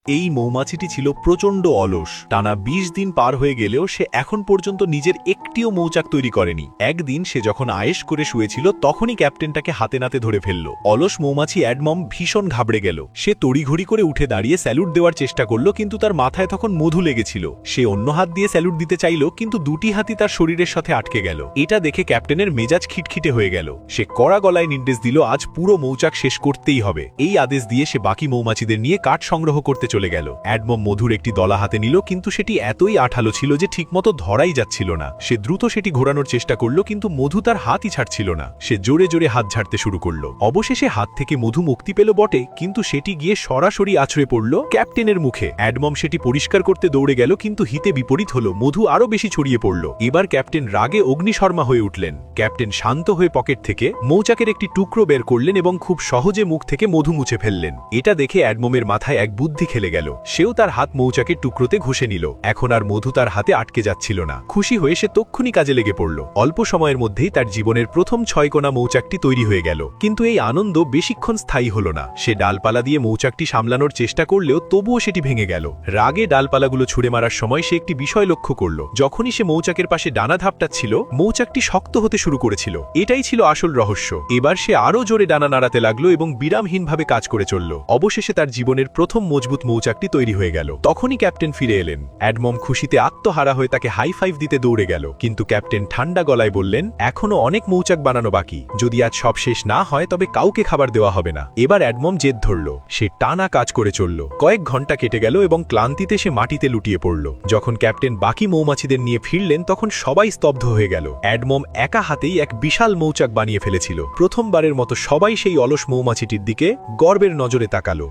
এই মৌমাছিটি ছিল প্রচণ্ড অলস। টানা ২০ দিন পার হয়ে গেলেও সে এখন পর্যন্ত নিজের একটিও মৌচাক তৈরি করেনি। একদিন সে যখন আয়েশ করে শুয়েছিল তখনই ক্যাপ্টেনটাকে হাতে নাতে ধরে ফেলল। অলস মৌমাছি অ্যাডমম ভীষণ ঘাবড়ে গেল। সে তড়িঘড়ি করে উঠে দাঁড়িয়ে স্যালুট দেওয়ার চেষ্টা করল, কিন্তু তার মাথায় তখন মধু লেগেছিল। সে অন্য হাত দিয়ে স্যালুট দিতে চাইল, কিন্তু দুটি হাতই তার শরীরের সাথে আটকে গেল। এটা দেখে ক্যাপ্টেনের মেজাজ খিটখিটে হয়ে গেল। সে কড়া গলায় নির্দেশ দিল, আজ পুরো মৌচাক শেষ করতেই হবে। এই আদেশ দিয়ে সে বাকি মৌমাছিদের নিয়ে কাঠ সংগ্রহ করতে চলে গেল। অ্যাডমম মধুর একটি দলা হাতে নিল, কিন্তু সেটি এতই আঠালো ছিল যে ঠিকমতো ধরাই যাচ্ছিল না। সে দ্রুত সেটি ঘোরানোর চেষ্টা করল, কিন্তু মধু তার হাতই ছাড়ছিল না। সে জোরে জোরে হাত ঝাড়তে শুরু করল। অবশেষে হাত থেকে মধু মুক্তি পেল বটে, কিন্তু সেটি গিয়ে সরাসরি আছড়ে পড়ল ক্যাপ্টেনের মুখে। অ্যাডমম সেটি পরিষ্কার করতে দৌড়ে গেল, কিন্তু হিতে বিপরীত হল, মধু আরো বেশি ছড়িয়ে পড়ল। এবার ক্যাপ্টেন রাগে অগ্নিশর্মা হয়ে উঠলেন। ক্যাপ্টেন শান্ত হয়ে পকেট থেকে মৌচাকের একটি টুকরো বের করলেন এবং খুব সহজে মুখ থেকে মধু মুছে ফেললেন। এটা দেখে অ্যাডমমের মাথায় এক বুদ্ধি খেলে গেল। সেও তার হাত মৌচাকের টুকরোতে ঘষে নিল। এখন আর মধু তার হাতে আটকে যাচ্ছিল না। খুশি হয়ে সে তক্ষুনি কাজে লেগে পড়ল। অল্প সময়ের মধ্যেই তার জীবনের প্রথম ৬ কোনা মৌচাকটি তৈরি হয়ে গেল। কিন্তু এই আনন্দ বেশিক্ষণ স্থায়ী হল না। সে ডালপালা দিয়ে মৌচাকটি সামলানোর চেষ্টা করলেও তবুও সেটি ভেঙে গেল। রাগে ডালপালাগুলো ছুঁড়ে মারার সময় সে একটি বিষয় লক্ষ্য করল। যখনই সে মৌচাকের পাশে ডানা ধাপটাচ্ছিল, মৌচাকটি শক্ত হতে শুরু করেছিল। এটাই ছিল আসল রহস্য। এবার সে আরো জোরে ডানা নাড়াতে লাগলো এবং বিরামহীনভাবে কাজ করে চলল। অবশেষে তার জীবনের প্রথম মজবুত মৌচাকটি তৈরি হয়ে গেল। তখনই ক্যাপ্টেন ফিরে এলেন। অ্যাডমম খুশিতে আত্মহারা হয়ে তাকে হাই ফাইভ দিতে দৌড়ে গেল, কিন্তু ক্যাপ্টেন ঠান্ডা গলায় বললেন, এখনো অনেক মৌচাক বানানো বাকি। যদি আজ সব শেষ না হয় তবে কাউকে খাবার দেওয়া হবে না। এবার অ্যাডমম জেদ ধরল। সে টানা কাজ করে চলল। কয়েক ঘন্টা কেটে গেল এবং ক্লান্তিতে সে মাটিতে লুটিয়ে পড়ল। যখন ক্যাপ্টেন বাকি মৌমাছিদের নিয়ে ফিরলেন তখন সবাই স্তব্ধ হয়ে গেল। অ্যাডমম একা হাতেই এক বিশাল মৌচাক বানিয়ে ফেলেছিল। প্রথমবারের মতো সবাই সেই অলস মৌমাছিটির দিকে গর্বের নজরে তাকালো।